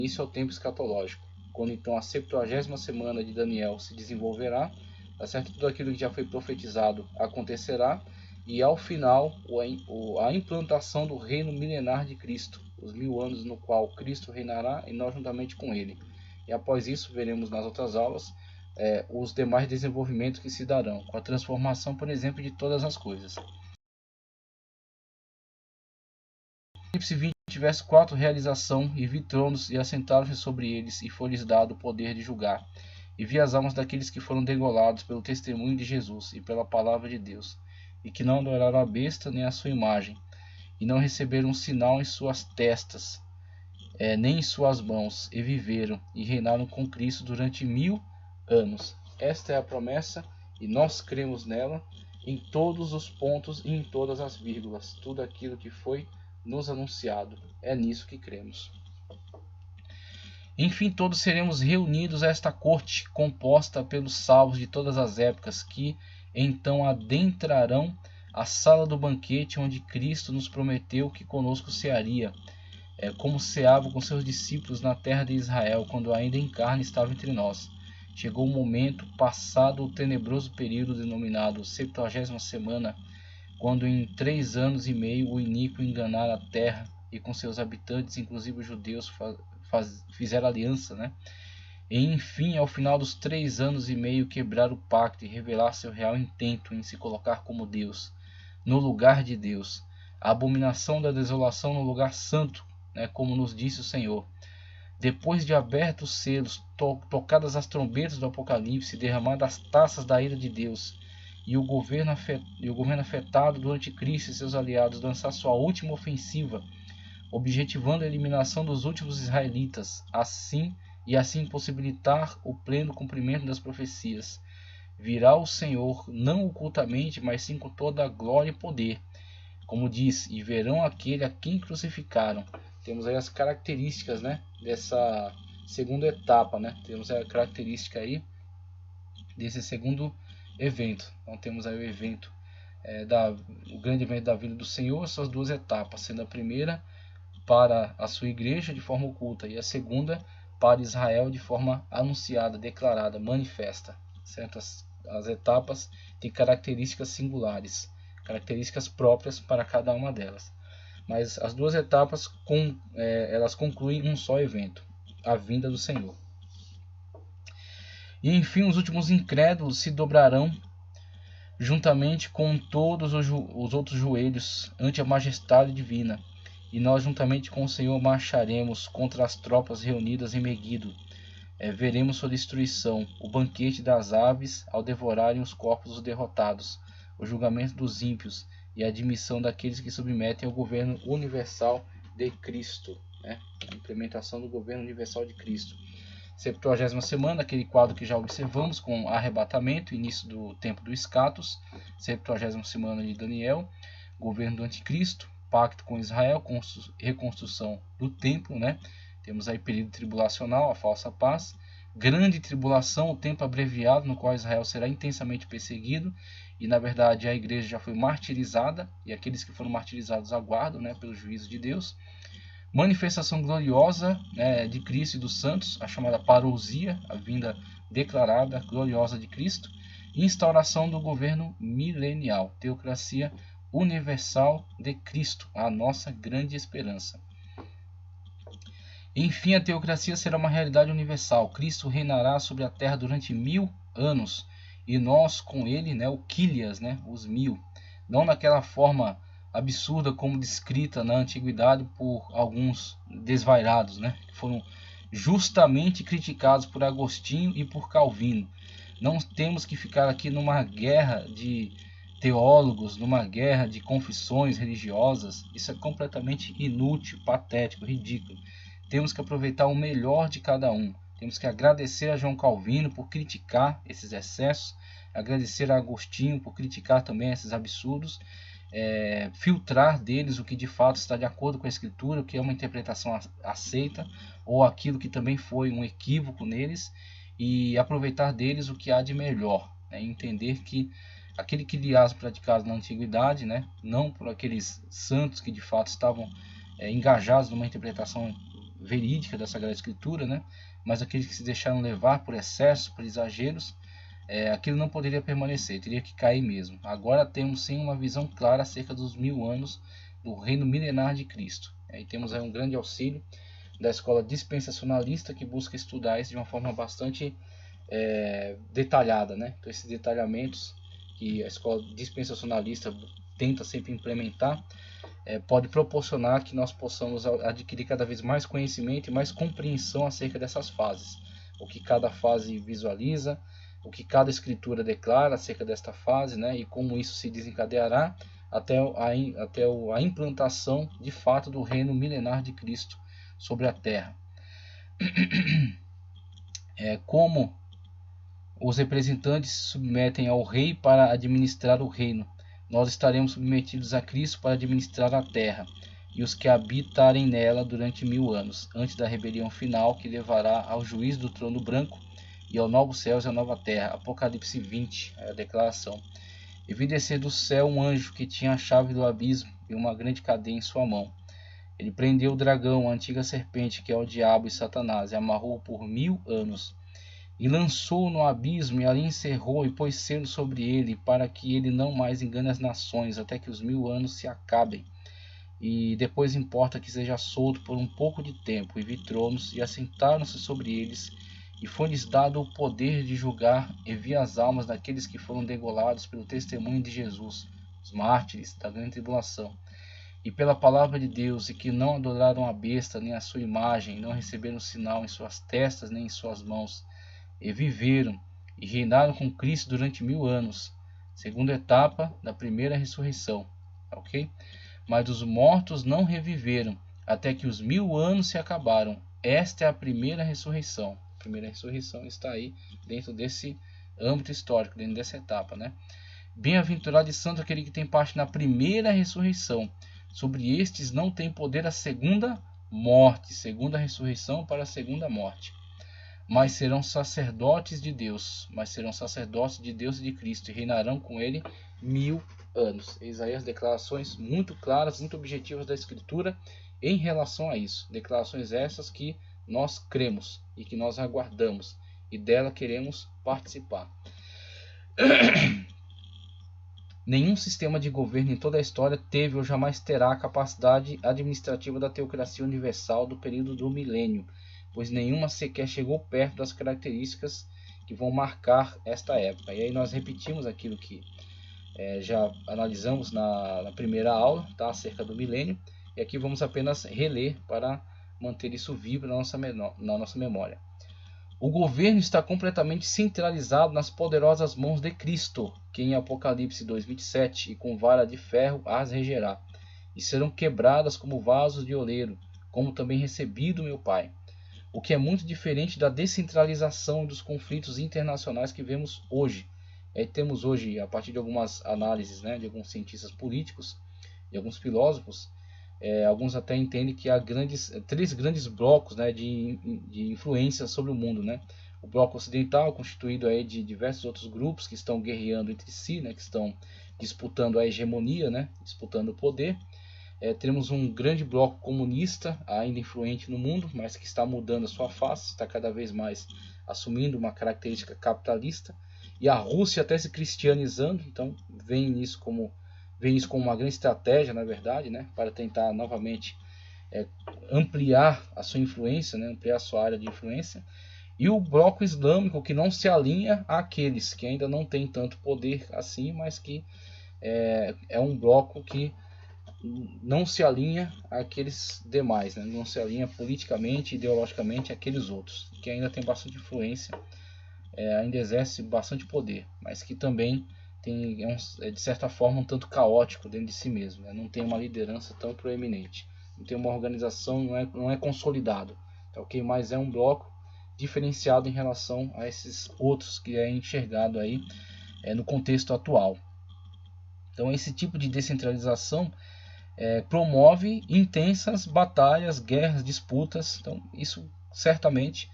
início ao tempo escatológico, quando então a 70ª semana de Daniel se desenvolverá, tá certo? Tudo aquilo que já foi profetizado acontecerá, e ao final a implantação do reino milenar de Cristo, os 1000 anos no qual Cristo reinará e nós juntamente com ele. E após isso veremos nas outras aulas os demais desenvolvimentos que se darão, com a transformação, por exemplo, de todas as coisas. Apocalipse 20, verso 4, realização, e vi tronos, e assentaram-se sobre eles, e foi-lhes dado o poder de julgar. E vi as almas daqueles que foram degolados pelo testemunho de Jesus e pela palavra de Deus, e que não adoraram a besta nem a sua imagem, e não receberam um sinal em suas testas, nem em suas mãos, e viveram, e reinaram com Cristo durante 1000 anos. Esta é a promessa, e nós cremos nela, em todos os pontos e em todas as vírgulas, tudo aquilo que foi nos anunciado, é nisso que cremos. Enfim, todos seremos reunidos a esta corte, composta pelos salvos de todas as épocas, que então adentrarão a sala do banquete, onde Cristo nos prometeu que conosco cearia, como ceava com seus discípulos na terra de Israel, quando ainda em carne estava entre nós. Chegou o momento, passado o tenebroso período denominado 70ª semana, quando em 3 anos e meio o iníquo enganara a terra, e com seus habitantes, inclusive os judeus, fizeram aliança, né? E enfim, ao final dos 3 anos e meio, quebrar o pacto e revelar seu real intento em se colocar como Deus, no lugar de Deus, a abominação da desolação no lugar santo, né? Como nos disse o Senhor. Depois de abertos os selos, tocadas as trombetas do Apocalipse, derramadas as taças da ira de Deus, e o governo afetado do anticristo e seus aliados lançar sua última ofensiva, objetivando a eliminação dos últimos israelitas, assim possibilitar o pleno cumprimento das profecias. Virá o Senhor, não ocultamente, mas sim com toda a glória e poder, como diz, e verão aquele a quem crucificaram. Temos aí as características, né, dessa segunda etapa, né? Temos a característica aí desse segundo evento. Então temos aí o evento, o grande evento da vinda do Senhor, essas duas etapas, sendo a primeira para a sua igreja de forma oculta e a segunda para Israel de forma anunciada, declarada, manifesta. Certo? As etapas têm características singulares, características próprias para cada uma delas. Mas as duas etapas elas concluem um só evento, a vinda do Senhor. E enfim, os últimos incrédulos se dobrarão juntamente com todos os outros joelhos ante a majestade divina, e nós juntamente com o Senhor marcharemos contra as tropas reunidas em Meguido. Veremos sua destruição, o banquete das aves ao devorarem os corpos dos derrotados, o julgamento dos ímpios e a admissão daqueles que submetem ao governo universal de Cristo, né? A implementação do governo universal de Cristo. 70ª semana, aquele quadro que já observamos com arrebatamento, início do tempo do escatos. 70ª semana de Daniel, governo do anticristo, pacto com Israel, reconstrução do templo, né? Temos aí período tribulacional, a falsa paz, grande tribulação, o tempo abreviado no qual Israel será intensamente perseguido, e na verdade a igreja já foi martirizada, e aqueles que foram martirizados aguardam, né, pelo juízo de Deus. Manifestação gloriosa, né, de Cristo e dos santos, a chamada parousia, a vinda declarada gloriosa de Cristo. Instauração do governo milenial, teocracia universal de Cristo, a nossa grande esperança. Enfim, a teocracia será uma realidade universal. Cristo reinará sobre a terra durante 1000 anos, e nós com ele, né, o Quilias, né, os 1000, não naquela forma absurda como descrita na antiguidade por alguns desvairados, né, que foram justamente criticados por Agostinho e por Calvino. Não temos que ficar aqui numa guerra de teólogos, numa guerra de confissões religiosas. Isso é completamente inútil, patético, ridículo. Temos que aproveitar o melhor de cada um. Temos que agradecer a João Calvino por criticar esses excessos, agradecer a Agostinho por criticar também esses absurdos, filtrar deles o que de fato está de acordo com a Escritura, o que é uma interpretação aceita, ou aquilo que também foi um equívoco neles, e aproveitar deles o que há de melhor, né? Entender que aquele quiliasmo praticado na antiguidade, né, não por aqueles santos que de fato estavam engajados numa interpretação verídica da Sagrada Escritura, né? Mas aqueles que se deixaram levar por excesso, por exageros, aquilo não poderia permanecer, teria que cair mesmo. Agora temos sim uma visão clara acerca dos 1000 anos do reino milenar de Cristo. Aí temos aí um grande auxílio da escola dispensacionalista, que busca estudar isso de uma forma bastante detalhada, né? Então, esses detalhamentos que a escola dispensacionalista tenta sempre implementar pode proporcionar que nós possamos adquirir cada vez mais conhecimento e mais compreensão acerca dessas fases, o que cada fase visualiza, o que cada escritura declara acerca desta fase, né? E como isso se desencadeará até a implantação de fato do reino milenar de Cristo sobre a terra. Como os representantes se submetem ao rei para administrar o reino, nós estaremos submetidos a Cristo para administrar a terra e os que habitarem nela durante 1000 anos, antes da rebelião final que levará ao juízo do trono branco e ao novo céus e à nova terra. Apocalipse 20, a declaração. E vi descer do céu um anjo que tinha a chave do abismo e uma grande cadeia em sua mão. Ele prendeu o dragão, a antiga serpente, que é o diabo e Satanás, e amarrou-o por 1000 anos. E lançou-o no abismo, e ali encerrou e pôs selo sobre ele, para que ele não mais engane as nações, até que os 1000 anos se acabem. E depois importa que seja solto por um pouco de tempo. E vi tronos, e assentaram-se sobre eles, e foi-lhes dado o poder de julgar e vi as almas daqueles que foram degolados pelo testemunho de Jesus, os mártires da grande tribulação, e pela palavra de Deus, e que não adoraram a besta, nem a sua imagem, e não receberam sinal em suas testas, nem em suas mãos, e viveram, e reinaram com Cristo durante 1000 anos, segunda etapa da primeira ressurreição, ok? Mas os mortos não reviveram, até que os 1000 anos se acabaram. Esta é a primeira ressurreição. A primeira ressurreição está aí dentro desse âmbito histórico, dentro dessa etapa, né? Bem-aventurado e santo aquele que tem parte na primeira ressurreição. Sobre estes não tem poder a segunda morte, segunda ressurreição para a segunda morte. Mas serão sacerdotes de Deus, e de Cristo, e reinarão com ele 1000 anos. Eis aí as declarações muito claras, muito objetivas da Escritura em relação a isso. Declarações essas que nós cremos e que nós aguardamos e dela queremos participar. Nenhum sistema de governo em toda a história teve ou jamais terá a capacidade administrativa da teocracia universal do período do milênio, pois nenhuma sequer chegou perto das características que vão marcar esta época. E aí nós repetimos aquilo que já analisamos na primeira aula, tá, acerca do milênio, e aqui vamos apenas reler para manter isso vivo na nossa memória. O governo está completamente centralizado nas poderosas mãos de Cristo, que em Apocalipse 2:27, e com vara de ferro as regerá, e serão quebradas como vasos de oleiro, como também recebi do meu Pai. O que é muito diferente da descentralização e dos conflitos internacionais que vemos hoje. Temos hoje, a partir de algumas análises, né, de alguns cientistas políticos e alguns filósofos, alguns até entendem que há três grandes blocos, né, de influência sobre o mundo, né? O bloco ocidental, constituído aí de diversos outros grupos que estão guerreando entre si, né, que estão disputando a hegemonia, né, disputando o poder. Temos um grande bloco comunista ainda influente no mundo, mas que está mudando a sua face, está cada vez mais assumindo uma característica capitalista. E a Rússia até se cristianizando, então vem isso como uma grande estratégia, na verdade, né, para tentar novamente ampliar a sua influência, né, ampliar a sua área de influência. E o bloco islâmico, que não se alinha àqueles que ainda não têm tanto poder assim, mas que é um bloco que não se alinha àqueles demais, né, não se alinha politicamente, ideologicamente àqueles outros, que ainda tem bastante influência, ainda exerce bastante poder, mas que também de certa forma um tanto caótico dentro de si mesmo, né? Não tem uma liderança tão proeminente, não tem uma organização, não é consolidado, tá, ok? Mas é um bloco diferenciado em relação a esses outros que é enxergado aí no contexto atual. Então esse tipo de descentralização promove intensas batalhas, guerras, disputas. Então isso certamente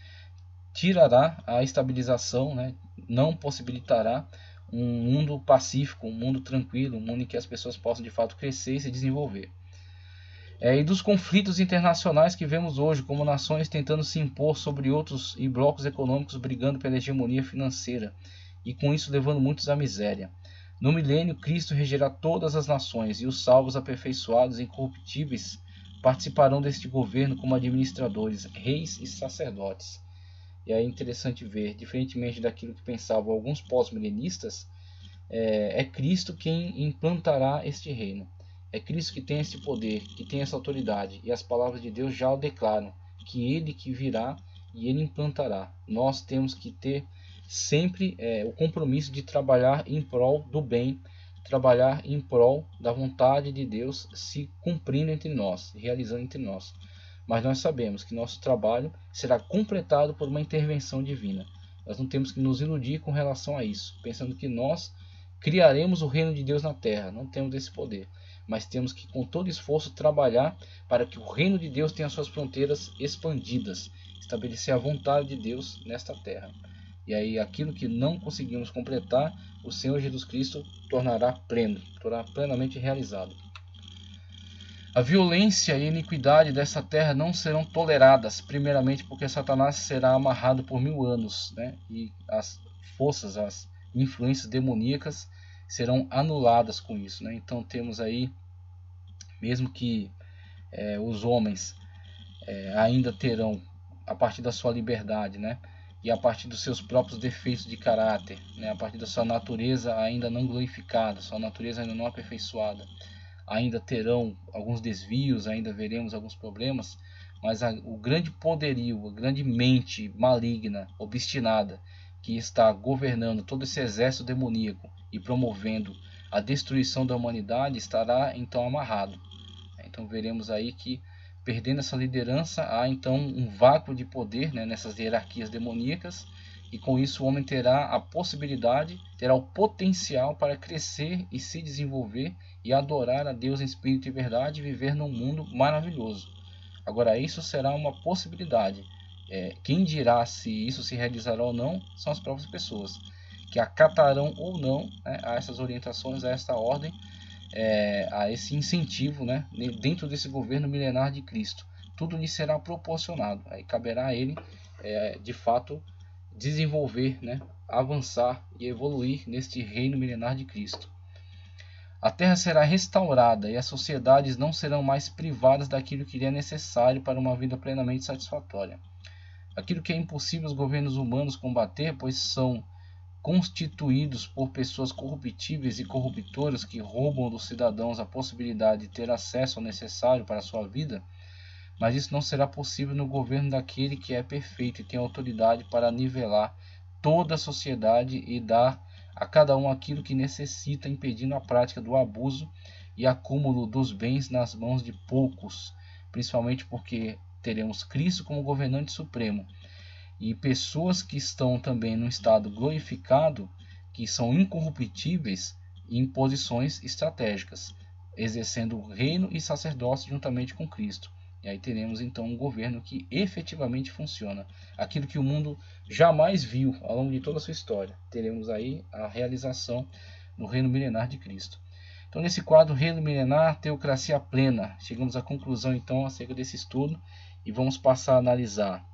tirará a estabilização, né? Não possibilitará um mundo pacífico, um mundo tranquilo, um mundo em que as pessoas possam de fato crescer e se desenvolver. E dos conflitos internacionais que vemos hoje, como nações tentando se impor sobre outros e blocos econômicos brigando pela hegemonia financeira e com isso levando muitos à miséria. No milênio, Cristo regerá todas as nações e os salvos aperfeiçoados e incorruptíveis participarão deste governo como administradores, reis e sacerdotes. E é interessante ver, diferentemente daquilo que pensavam alguns pós-milenistas, é Cristo quem implantará este reino. É Cristo que tem esse poder, que tem essa autoridade. E as palavras de Deus já o declaram, que Ele que virá e Ele implantará. Nós temos que ter sempre o compromisso de trabalhar em prol do bem, trabalhar em prol da vontade de Deus se cumprindo entre nós, realizando entre nós. Mas nós sabemos que nosso trabalho será completado por uma intervenção divina. Nós não temos que nos iludir com relação a isso, pensando que nós criaremos o reino de Deus na terra. Não temos esse poder, mas temos que com todo esforço trabalhar para que o reino de Deus tenha suas fronteiras expandidas, estabelecer a vontade de Deus nesta terra. E aí aquilo que não conseguimos completar, o Senhor Jesus Cristo tornará pleno, tornará plenamente realizado. A violência e a iniquidade dessa terra não serão toleradas, primeiramente porque Satanás será amarrado por 1000 anos, né? E as forças, as influências demoníacas serão anuladas com isso, né? Então temos aí, mesmo que os homens ainda terão, a partir da sua liberdade, né? E a partir dos seus próprios defeitos de caráter, né? A partir da sua natureza ainda não glorificada, sua natureza ainda não aperfeiçoada, ainda terão alguns desvios, ainda veremos alguns problemas, mas o grande poderio, a grande mente maligna, obstinada, que está governando todo esse exército demoníaco e promovendo a destruição da humanidade, estará então amarrado. Então veremos aí que, perdendo essa liderança, há então um vácuo de poder, né, nessas hierarquias demoníacas, e com isso o homem terá a possibilidade, terá o potencial para crescer e se desenvolver e adorar a Deus em espírito e verdade e viver num mundo maravilhoso. Agora, isso será uma possibilidade. Quem dirá se isso se realizará ou não são as próprias pessoas, que acatarão ou não, né, a essas orientações, a esta ordem, a esse incentivo, né, dentro desse governo milenar de Cristo. Tudo lhe será proporcionado. Aí caberá a ele, de fato, desenvolver, né, avançar e evoluir neste reino milenar de Cristo. A terra será restaurada e as sociedades não serão mais privadas daquilo que lhe é necessário para uma vida plenamente satisfatória. Aquilo que é impossível os governos humanos combater, pois são constituídos por pessoas corruptíveis e corruptoras que roubam dos cidadãos a possibilidade de ter acesso ao necessário para a sua vida, mas isso não será possível no governo daquele que é perfeito e tem autoridade para nivelar toda a sociedade e dar a cada um aquilo que necessita, impedindo a prática do abuso e acúmulo dos bens nas mãos de poucos, principalmente porque teremos Cristo como governante supremo e pessoas que estão também no estado glorificado, que são incorruptíveis em posições estratégicas, exercendo reino e sacerdócio juntamente com Cristo. E aí teremos então um governo que efetivamente funciona. Aquilo que o mundo jamais viu ao longo de toda a sua história. Teremos aí a realização no reino milenar de Cristo. Então, nesse quadro, reino milenar, teocracia plena. Chegamos à conclusão então acerca desse estudo e vamos passar a analisar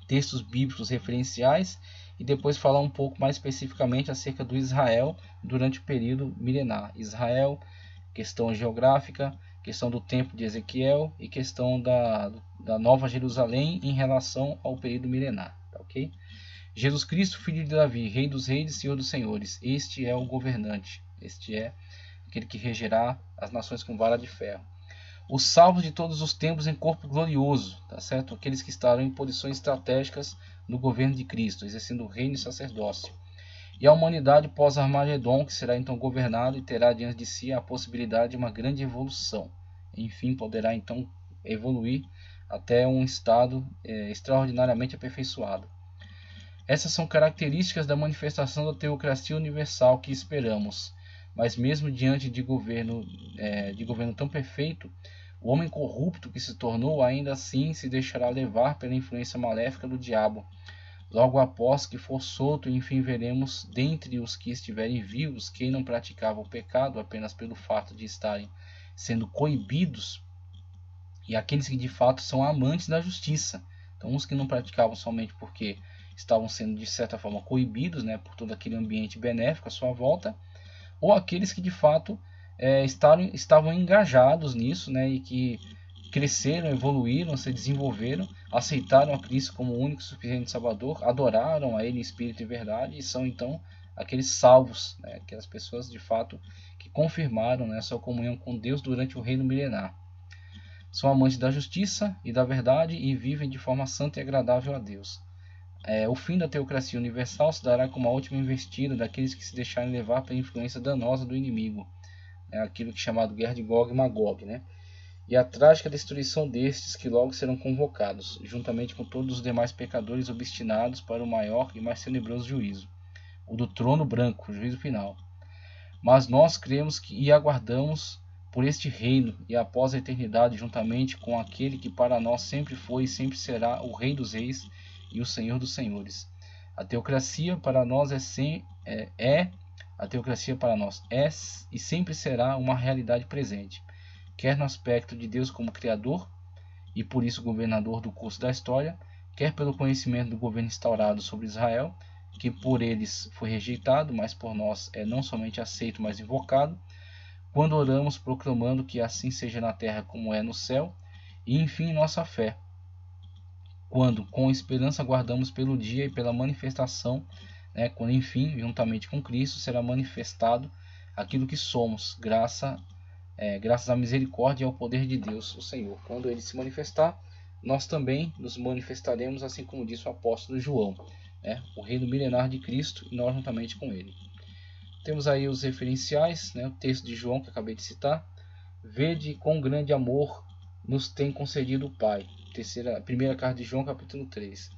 textos bíblicos referenciais e depois falar um pouco mais especificamente acerca do Israel durante o período milenar. Israel, questão geográfica, questão do templo de Ezequiel e questão da Nova Jerusalém em relação ao período milenar. Tá, ok? Jesus Cristo, filho de Davi, Rei dos reis e Senhor dos senhores. Este é o governante. Este é aquele que regerá as nações com vara de ferro. Os salvos de todos os tempos em corpo glorioso, tá certo? Aqueles que estarão em posições estratégicas no governo de Cristo, exercendo o reino e sacerdócio. E a humanidade pós-Armagedon, que será então governada e terá diante de si a possibilidade de uma grande evolução. Enfim, poderá então evoluir até um estado extraordinariamente aperfeiçoado. Essas são características da manifestação da teocracia universal que esperamos. Mas mesmo diante de governo tão perfeito, o homem corrupto que se tornou ainda assim se deixará levar pela influência maléfica do diabo. Logo após que for solto, enfim veremos dentre os que estiverem vivos quem não praticava o pecado apenas pelo fato de estarem sendo coibidos e aqueles que de fato são amantes da justiça. Então, uns que não praticavam somente porque estavam sendo de certa forma coibidos, né, por todo aquele ambiente benéfico à sua volta, ou aqueles que de fato estavam engajados nisso, né, e que cresceram, evoluíram, se desenvolveram, aceitaram a Cristo como o único e suficiente Salvador, adoraram a Ele em espírito e verdade, e são então aqueles salvos, né, aquelas pessoas de fato que confirmaram, né, sua comunhão com Deus durante o reino milenar. São amantes da justiça e da verdade e vivem de forma santa e agradável a Deus. O fim da teocracia universal se dará como a última investida daqueles que se deixarem levar pela influência danosa do inimigo, aquilo que é chamado guerra de Gog e Magog, né? E a trágica destruição destes que logo serão convocados, juntamente com todos os demais pecadores obstinados para o maior e mais tenebroso juízo, o do trono branco, o juízo final. Mas nós cremos e aguardamos por este reino e após a eternidade, juntamente com aquele que para nós sempre foi e sempre será o Rei dos Reis e o Senhor dos Senhores. A teocracia para nós a teocracia para nós é e sempre será uma realidade presente, quer no aspecto de Deus como Criador e por isso governador do curso da história, quer pelo conhecimento do governo instaurado sobre Israel, que por eles foi rejeitado, mas por nós é não somente aceito, mas invocado, quando oramos proclamando que assim seja na terra como é no céu, e enfim nossa fé, quando com esperança aguardamos pelo dia e pela manifestação, quando enfim, juntamente com Cristo, será manifestado aquilo que somos, graças à misericórdia e ao poder de Deus, o Senhor. Quando Ele se manifestar, nós também nos manifestaremos, assim como disse o apóstolo João, o reino milenar de Cristo e nós juntamente com Ele. Temos aí os referenciais, o texto de João que acabei de citar. Vede quão grande amor nos tem concedido o Pai. Primeira carta de João, capítulo 3.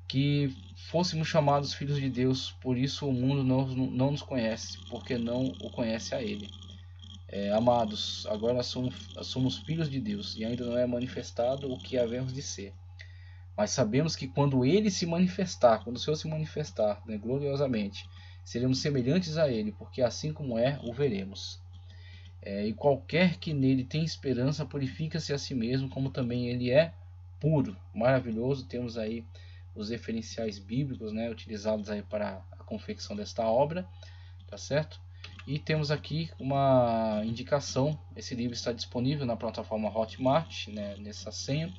Que fôssemos chamados filhos de Deus, por isso o mundo não nos conhece, porque não o conhece a Ele. Amados, agora somos filhos de Deus e ainda não é manifestado o que havemos de ser. Mas sabemos que quando Ele se manifestar, quando o Senhor se manifestar, gloriosamente, seremos semelhantes a Ele, porque assim como o veremos. E qualquer que nele tem esperança purifica-se a si mesmo, como também ele é puro. Maravilhoso. Temos aí os referenciais bíblicos, utilizados aí para a confecção desta obra, tá certo? E temos aqui uma indicação. Esse livro está disponível na plataforma Hotmart, nessa senha.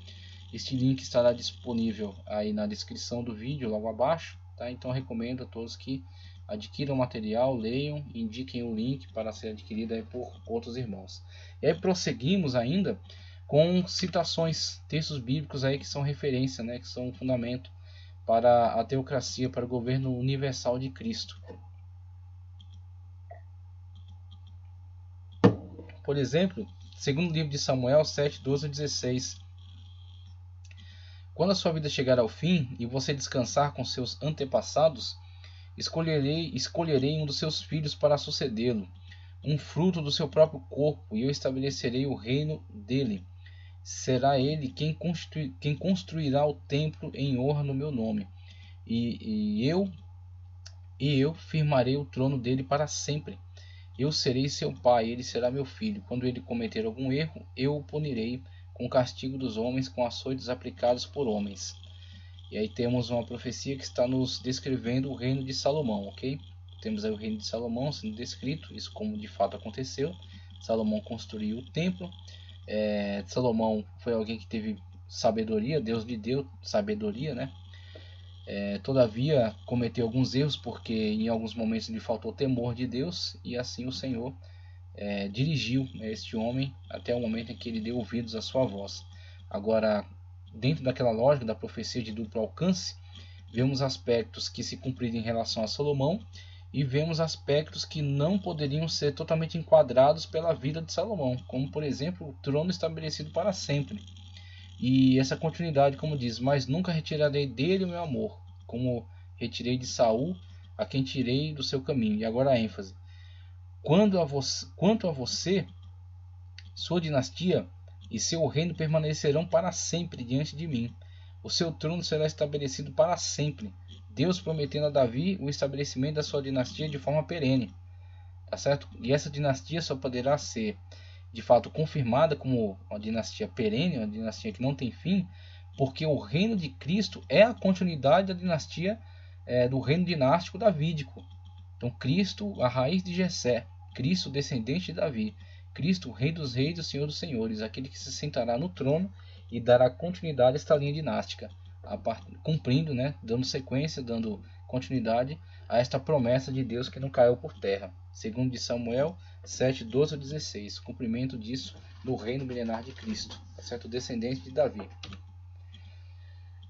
Este link estará disponível aí na descrição do vídeo, logo abaixo, tá? Então recomendo a todos que adquiram o material, leiam e indiquem o link para ser adquirido aí por outros irmãos. E aí prosseguimos ainda com citações, textos bíblicos aí que são referência, que são fundamento para a teocracia, para o governo universal de Cristo. Por exemplo, segundo livro de Samuel 7, 12 a 16. Quando a sua vida chegar ao fim e você descansar com seus antepassados, escolherei um dos seus filhos para sucedê-lo, um fruto do seu próprio corpo, e eu estabelecerei o reino dele. Será ele quem construirá o templo em honra no meu nome, e eu firmarei o trono dele para sempre. Eu serei seu pai, ele será meu filho. Quando ele cometer algum erro, eu o punirei com o castigo dos homens, com açoites aplicados por homens. E aí temos uma profecia que está nos descrevendo o reino de Salomão, ok? Temos aí o reino de Salomão sendo descrito, isso como de fato aconteceu. Salomão construiu o templo. Salomão foi alguém que teve sabedoria, Deus lhe deu sabedoria, todavia cometeu alguns erros porque em alguns momentos lhe faltou temor de Deus, e assim o Senhor dirigiu este homem até o momento em que ele deu ouvidos à sua voz. Agora, dentro daquela lógica da profecia de duplo alcance, vemos aspectos que se cumpriram em relação a Salomão e vemos aspectos que não poderiam ser totalmente enquadrados pela vida de Salomão, como por exemplo o trono estabelecido para sempre. E essa continuidade, como diz, mas nunca retirarei dele o meu amor, como retirei de Saul, a quem tirei do seu caminho. E agora a ênfase. Quanto a você, sua dinastia e seu reino permanecerão para sempre diante de mim. O seu trono será estabelecido para sempre. Deus prometendo a Davi o estabelecimento da sua dinastia de forma perene. Tá certo? E essa dinastia só poderá ser de fato confirmada como uma dinastia perene, uma dinastia que não tem fim, porque o reino de Cristo é a continuidade da dinastia do reino dinástico davídico. Então Cristo, a raiz de Jessé, Cristo, descendente de Davi, Cristo, Rei dos Reis e Senhor dos Senhores, aquele que se sentará no trono e dará continuidade a esta linha dinástica, cumprindo, dando sequência, dando continuidade a esta promessa de Deus que não caiu por terra. Segundo de Samuel 7, 12 a 16, cumprimento disso no reino milenar de Cristo, certo? Descendente de Davi.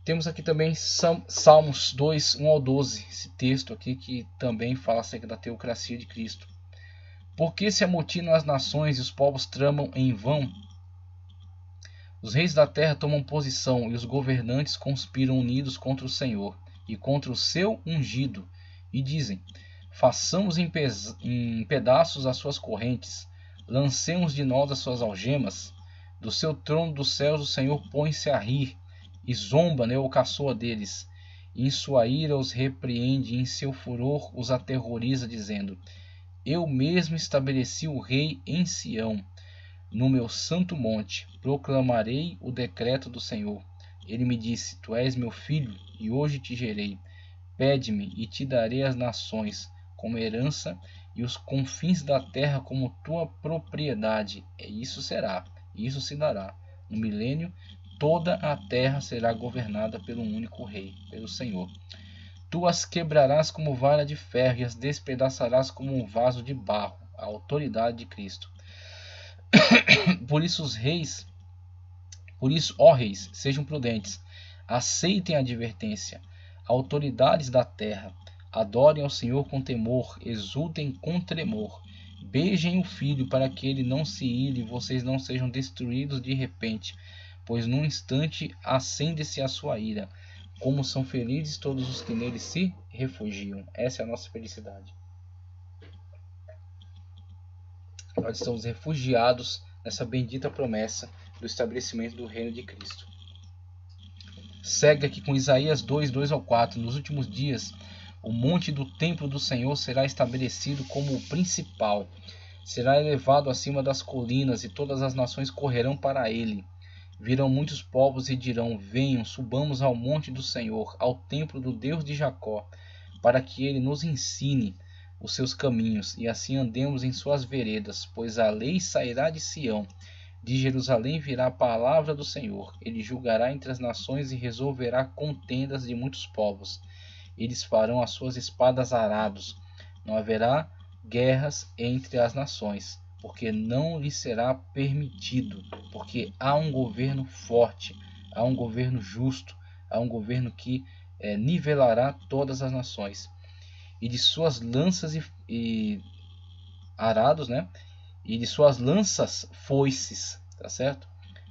Temos aqui também Salmos 2, 1 ao 12, esse texto aqui que também fala acerca da teocracia de Cristo. Porque se amotinam as nações e os povos tramam em vão? Os reis da terra tomam posição e os governantes conspiram unidos contra o Senhor e contra o seu ungido, e dizem: façamos em pedaços as suas correntes, lancemos de nós as suas algemas. Do seu trono dos céus o Senhor põe-se a rir, e zomba, ou caçoa deles. E em sua ira os repreende, e em seu furor os aterroriza, dizendo: eu mesmo estabeleci o rei em Sião, no meu santo monte, proclamarei o decreto do Senhor. Ele me disse: tu és meu filho, e hoje te gerei. Pede-me, e te darei as nações como herança, e os confins da terra como tua propriedade. E isso será, isso se dará. No milênio, toda a terra será governada pelo único rei, pelo Senhor. Tu as quebrarás como vara de ferro e as despedaçarás como um vaso de barro, a autoridade de Cristo. Por isso, ó reis, sejam prudentes, aceitem a advertência. Autoridades da terra, adorem ao Senhor com temor, exultem com tremor. Beijem o Filho para que ele não se ire e vocês não sejam destruídos de repente, pois num instante acende-se a sua ira. Como são felizes todos os que nele se refugiam. Essa é a nossa felicidade. Nós estamos refugiados nessa bendita promessa do estabelecimento do reino de Cristo. Segue aqui com Isaías 2, 2 ao 4. Nos últimos dias, o monte do templo do Senhor será estabelecido como o principal. Será elevado acima das colinas e todas as nações correrão para ele. Virão muitos povos e dirão: venham, subamos ao monte do Senhor, ao templo do Deus de Jacó, para que ele nos ensine os seus caminhos e assim andemos em suas veredas, pois a lei sairá de Sião. De Jerusalém virá a palavra do Senhor. Ele julgará entre as nações e resolverá contendas de muitos povos. Eles farão as suas espadas arados. Não haverá guerras entre as nações, porque não lhe será permitido, porque há um governo forte, há um governo justo, há um governo que nivelará todas as nações. E de suas lanças e arados, e de suas lanças foices, tá certo?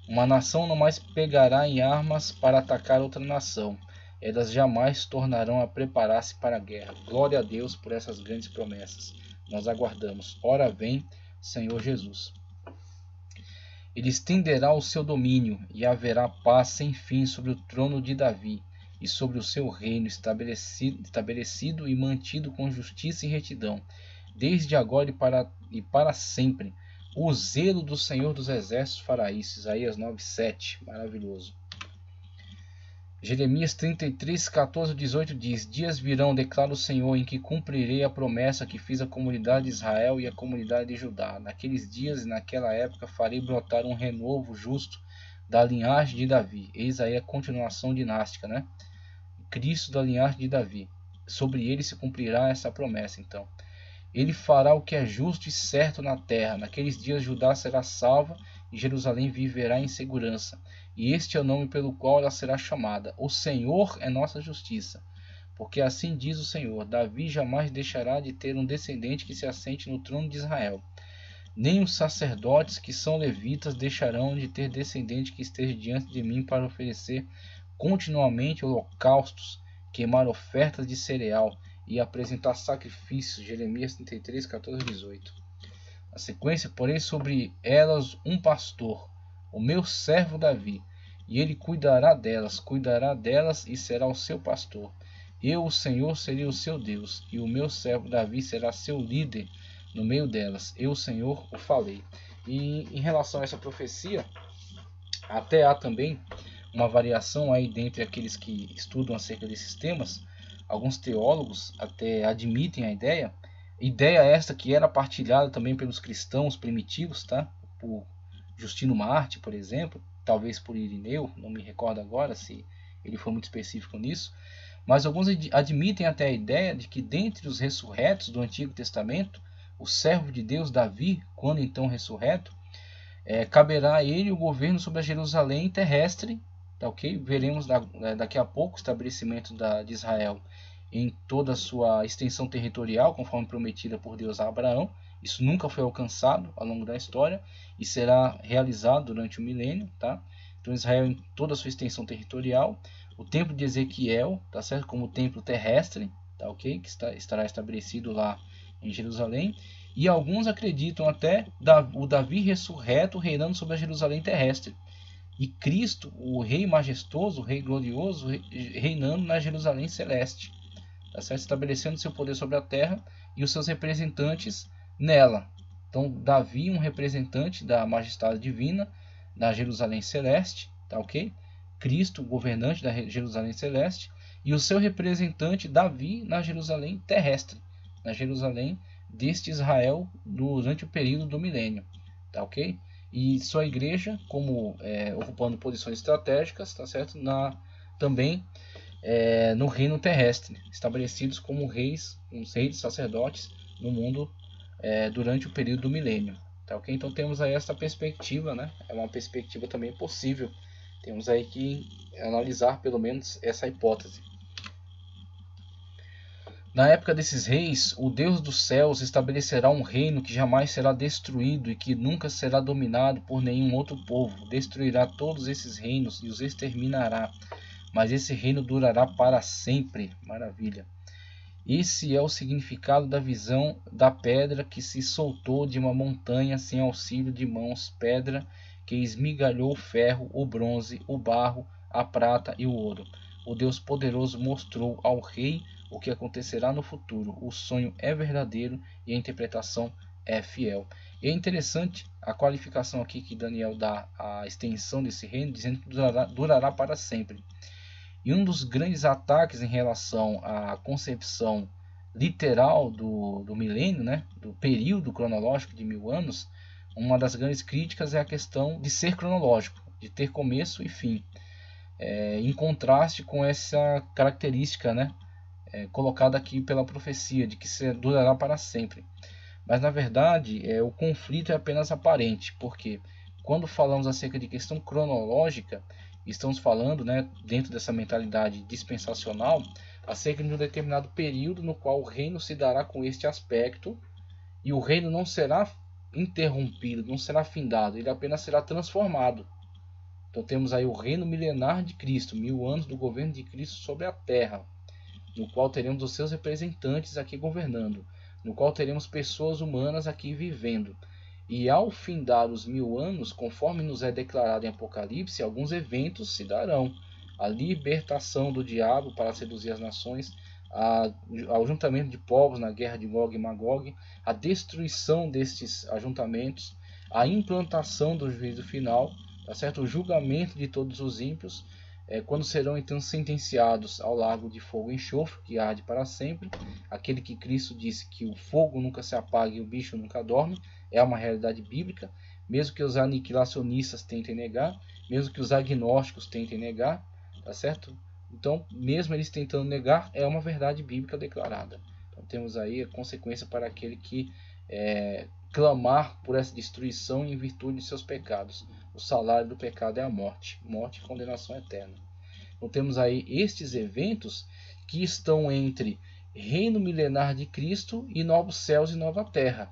Uma nação não mais pegará em armas para atacar outra nação. Elas jamais tornarão a preparar-se para a guerra. Glória a Deus por essas grandes promessas. Nós aguardamos. Ora vem, Senhor Jesus. Ele estenderá o seu domínio e haverá paz sem fim sobre o trono de Davi e sobre o seu reino estabelecido e mantido com justiça e retidão, desde agora e para sempre. O zelo do Senhor dos Exércitos fará isso. Isaías 9:7, maravilhoso. Jeremias 33, 14 a 18 diz: dias virão, declara o Senhor, em que cumprirei a promessa que fiz à comunidade de Israel e à comunidade de Judá. Naqueles dias e naquela época farei brotar um renovo justo da linhagem de Davi. Eis aí a continuação dinástica, Cristo da linhagem de Davi. Sobre ele se cumprirá essa promessa, então. Ele fará o que é justo e certo na terra. Naqueles dias Judá será salva e Jerusalém viverá em segurança. E este é o nome pelo qual ela será chamada: o Senhor é nossa justiça. Porque assim diz o Senhor: Davi jamais deixará de ter um descendente que se assente no trono de Israel. Nem os sacerdotes que são levitas deixarão de ter descendente que esteja diante de mim para oferecer continuamente holocaustos, queimar ofertas de cereal e apresentar sacrifícios. Jeremias 33, 14 a 18. Na sequência, porém, sobre elas um pastor, o meu servo Davi, e ele cuidará delas e será o seu pastor. Eu, o Senhor, serei o seu Deus, e o meu servo Davi será seu líder no meio delas. Eu, o Senhor, o falei. E em relação a essa profecia, até há também uma variação aí dentre aqueles que estudam acerca desses temas. Alguns teólogos até admitem a ideia esta que era partilhada também pelos cristãos primitivos, tá? Por Justino Marte, por exemplo, talvez por Irineu, não me recordo agora se ele foi muito específico nisso, mas alguns admitem até a ideia de que dentre os ressurretos do Antigo Testamento, o servo de Deus Davi, quando então ressurreto, caberá a ele o governo sobre a Jerusalém terrestre, tá ok? Veremos daqui a pouco o estabelecimento de Israel em toda a sua extensão territorial, conforme prometida por Deus a Abraão. Isso nunca foi alcançado ao longo da história e será realizado durante o milênio, tá? Então Israel em toda a sua extensão territorial, o templo de Ezequiel, tá certo? Como templo terrestre, tá ok? Que estará estabelecido lá em Jerusalém. E alguns acreditam até o Davi ressurreto reinando sobre a Jerusalém terrestre. E Cristo, o Rei majestoso, o Rei glorioso, reinando na Jerusalém celeste. Tá certo? Estabelecendo seu poder sobre a terra e os seus representantes nela. Então, Davi, um representante da majestade divina na Jerusalém celeste, tá ok? Cristo, governante da Jerusalém celeste, e o seu representante Davi na Jerusalém terrestre, na Jerusalém deste Israel durante o período do milênio, tá ok? E sua igreja como ocupando posições estratégicas, tá certo? Também no reino terrestre, estabelecidos como reis, uns reis sacerdotes no mundo durante o período do milênio, tá ok? Então temos aí essa perspectiva, né? É uma perspectiva também possível. Temos aí que analisar pelo menos essa hipótese. Na época desses reis, o Deus dos céus estabelecerá um reino que jamais será destruído e que nunca será dominado por nenhum outro povo. Destruirá todos esses reinos e os exterminará, mas esse reino durará para sempre. Maravilha. Esse é o significado da visão da pedra que se soltou de uma montanha sem auxílio de mãos, pedra que esmigalhou o ferro, o bronze, o barro, a prata e o ouro. O Deus poderoso mostrou ao rei o que acontecerá no futuro. O sonho é verdadeiro e a interpretação é fiel. E é interessante a qualificação aqui que Daniel dá à extensão desse reino, dizendo que durará para sempre. E um dos grandes ataques em relação à concepção literal do milênio, né, do período cronológico de 1000 anos, uma das grandes críticas é a questão de ser cronológico, de ter começo e fim, em contraste com essa característica, né, colocada aqui pela profecia, de que durará para sempre. Mas na verdade o conflito é apenas aparente, porque quando falamos acerca de questão cronológica, estamos falando, né, dentro dessa mentalidade dispensacional, acerca de um determinado período no qual o reino se dará com este aspecto, e o reino não será interrompido, não será findado, ele apenas será transformado. Então temos aí o reino milenar de Cristo, 1000 anos do governo de Cristo sobre a terra, no qual teremos os seus representantes aqui governando, no qual teremos pessoas humanas aqui vivendo. E ao findar os 1000 anos, conforme nos é declarado em Apocalipse, alguns eventos se darão. A libertação do diabo para seduzir as nações, ao juntamento de povos na guerra de Gog e Magog, a destruição destes ajuntamentos, a implantação do juízo final, tá certo? O julgamento de todos os ímpios, quando serão então sentenciados ao lago de fogo e enxofre, que arde para sempre, aquele que Cristo disse que o fogo nunca se apaga e o bicho nunca dorme, é uma realidade bíblica, mesmo que os aniquilacionistas tentem negar, mesmo que os agnósticos tentem negar, tá certo? Então, mesmo eles tentando negar, é uma verdade bíblica declarada. Então, temos aí a consequência para aquele que clamar por essa destruição em virtude de seus pecados. O salário do pecado é a morte, morte e condenação eterna. Então, temos aí estes eventos que estão entre reino milenar de Cristo e novos céus e nova terra.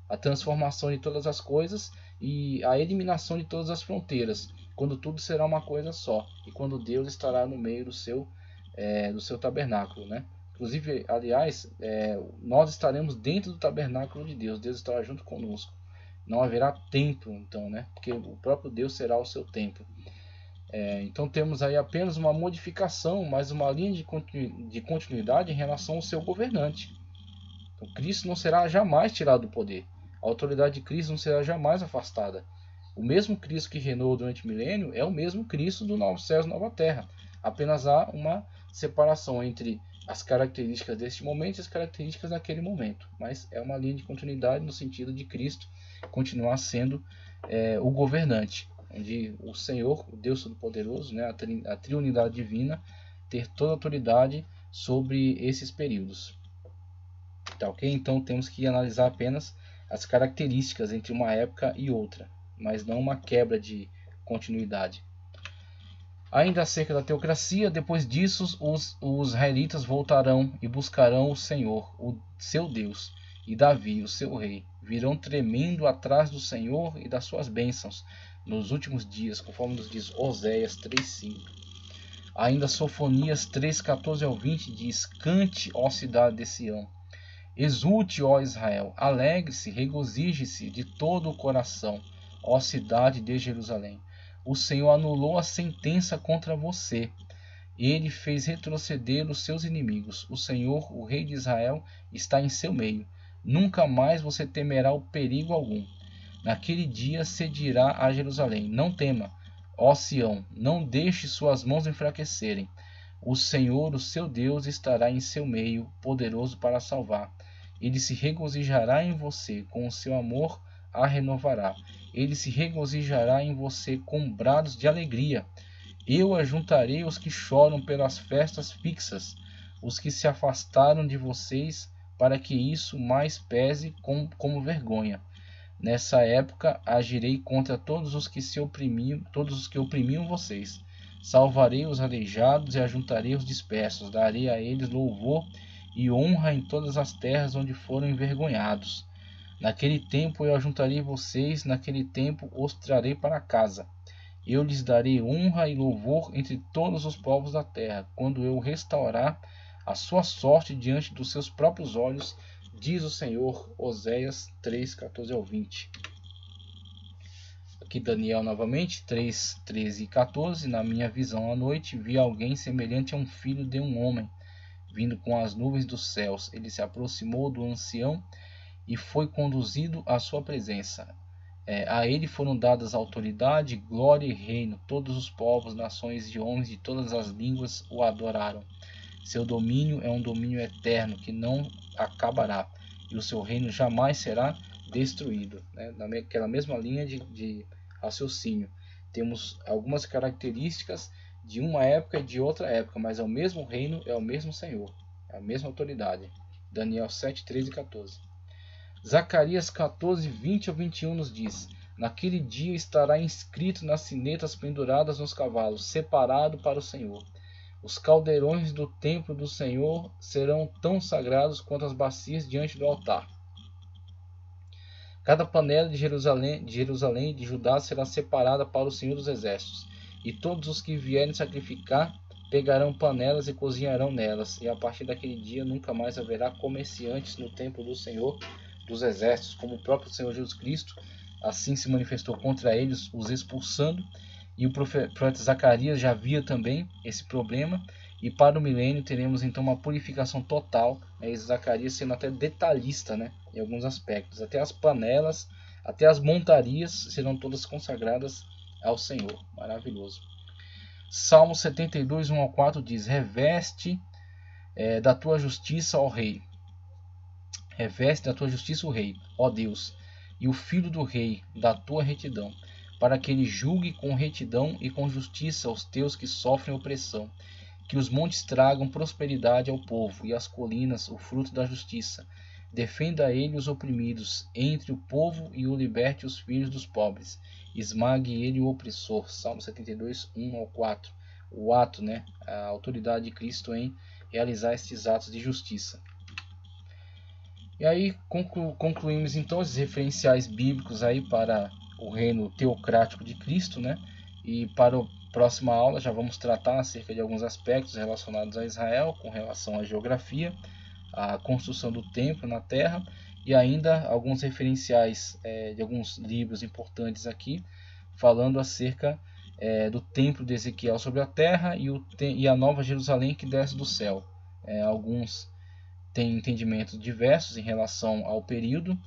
A transformação de todas as coisas e a eliminação de todas as fronteiras, quando tudo será uma coisa só, e quando Deus estará no meio do seu tabernáculo, né? Inclusive, aliás, nós estaremos dentro do tabernáculo de Deus, Deus estará junto conosco. Não haverá templo, então, né? Porque o próprio Deus será o seu templo. Então temos aí apenas uma modificação, mas uma linha de continuidade em relação ao seu governante. Então, Cristo não será jamais tirado do poder. A autoridade de Cristo não será jamais afastada. O mesmo Cristo que reinou durante o milênio é o mesmo Cristo do novo céu e nova terra. Apenas há uma separação entre as características deste momento e as características daquele momento. Mas é uma linha de continuidade no sentido de Cristo continuar sendo o governante, onde o Senhor, o Deus Todo-Poderoso, né, a triunidade divina, ter toda a autoridade sobre esses períodos. Tá, ok? Então temos que analisar apenas as características entre uma época e outra, mas não uma quebra de continuidade. Ainda acerca da teocracia, depois disso os israelitas voltarão e buscarão o Senhor, o seu Deus, e Davi, o seu rei. Virão tremendo atrás do Senhor e das suas bênçãos nos últimos dias, conforme nos diz Oséias 3:5. Ainda Sofonias 3:14 ao 20 diz: Cante, ó cidade de Sião, exulte, ó Israel, alegre-se, regozije-se de todo o coração, ó cidade de Jerusalém. O Senhor anulou a sentença contra você. Ele fez retroceder os seus inimigos. O Senhor, o Rei de Israel, está em seu meio. Nunca mais você temerá o perigo algum. Naquele dia se dirá a Jerusalém: Não tema, ó Sião, não deixe suas mãos enfraquecerem. O Senhor, o seu Deus, estará em seu meio, poderoso para salvar. Ele se regozijará em você, com o seu amor a renovará. Ele se regozijará em você com brados de alegria. Eu ajuntarei os que choram pelas festas fixas, os que se afastaram de vocês, para que isso mais pese como vergonha. Nessa época agirei contra todos os que oprimiam vocês. Salvarei os aleijados e ajuntarei os dispersos. Darei a eles louvor e honra em todas as terras onde foram envergonhados. Naquele tempo eu ajuntarei vocês, naquele tempo os trarei para casa. Eu lhes darei honra e louvor entre todos os povos da terra, quando eu restaurar a sua sorte diante dos seus próprios olhos, diz o Senhor. Oséias 3:14 ao 20. Aqui Daniel novamente, 3, 13 e 14. Na minha visão à noite, vi alguém semelhante a um filho de um homem, vindo com as nuvens dos céus. Ele se aproximou do ancião e foi conduzido à sua presença. A ele foram dadas autoridade, glória e reino. Todos os povos, nações e homens de todas as línguas o adoraram. Seu domínio é um domínio eterno que não acabará, e o seu reino jamais será destruído. Naquela mesma linha de raciocínio, temos algumas características de uma época e de outra época, mas é o mesmo reino, é o mesmo Senhor, é a mesma autoridade. Daniel 7, 13 e 14. Zacarias 14, 20 ao 21 nos diz: Naquele dia estará inscrito nas sinetas penduradas nos cavalos, separado para o Senhor. Os caldeirões do templo do Senhor serão tão sagrados quanto as bacias diante do altar. Cada panela de Jerusalém e de Judá será separada para o Senhor dos Exércitos, e todos os que vierem sacrificar pegarão panelas e cozinharão nelas, e a partir daquele dia nunca mais haverá comerciantes no templo do Senhor dos Exércitos, como o próprio Senhor Jesus Cristo assim se manifestou contra eles, os expulsando. E o profeta Zacarias já via também esse problema, e para o milênio teremos então uma purificação total, né? Zacarias sendo até detalhista, né? Em alguns aspectos, até as panelas, até as montarias serão todas consagradas ao Senhor. Maravilhoso. Salmo 72, 1 ao 4 diz: Reveste da tua justiça, ó Rei. Reveste da tua justiça o Rei, ó Deus, e o Filho do Rei da tua retidão, para que ele julgue com retidão e com justiça os teus que sofrem opressão. Que os montes tragam prosperidade ao povo, e as colinas o fruto da justiça. Defenda a ele os oprimidos entre o povo e o liberte os filhos dos pobres. Esmague ele o opressor. Salmo 72, 1 ao 4. O ato, né? A autoridade de Cristo em realizar estes atos de justiça. E aí concluímos então os referenciais bíblicos aí para o reino teocrático de Cristo, né? E para a próxima aula já vamos tratar acerca de alguns aspectos relacionados a Israel, com relação à geografia, a construção do templo na terra, e ainda alguns referenciais de alguns livros importantes aqui, falando acerca do templo de Ezequiel sobre a terra e a nova Jerusalém que desce do céu. Alguns têm entendimentos diversos em relação ao período,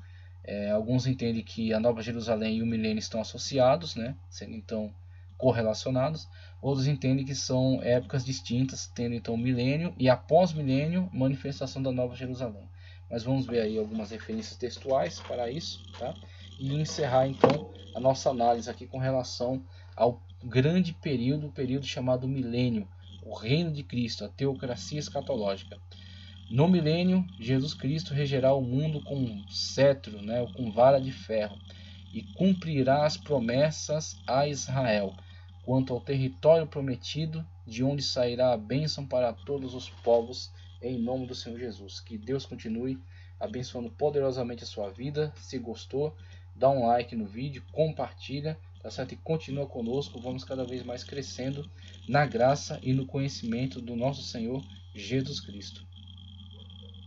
Alguns entendem que a Nova Jerusalém e o milênio estão associados, né, sendo então correlacionados. Outros entendem que são épocas distintas, tendo então o milênio e após milênio, manifestação da Nova Jerusalém. Mas vamos ver aí algumas referências textuais para isso, tá? E encerrar então a nossa análise aqui com relação ao grande período, o período chamado milênio, o reino de Cristo, a teocracia escatológica. No milênio, Jesus Cristo regerá o mundo com um cetro, né, com vara de ferro, e cumprirá as promessas a Israel, quanto ao território prometido, de onde sairá a bênção para todos os povos, em nome do Senhor Jesus. Que Deus continue abençoando poderosamente a sua vida. Se gostou, dá um like no vídeo, compartilha, tá certo? E continua conosco, vamos cada vez mais crescendo na graça e no conhecimento do nosso Senhor Jesus Cristo.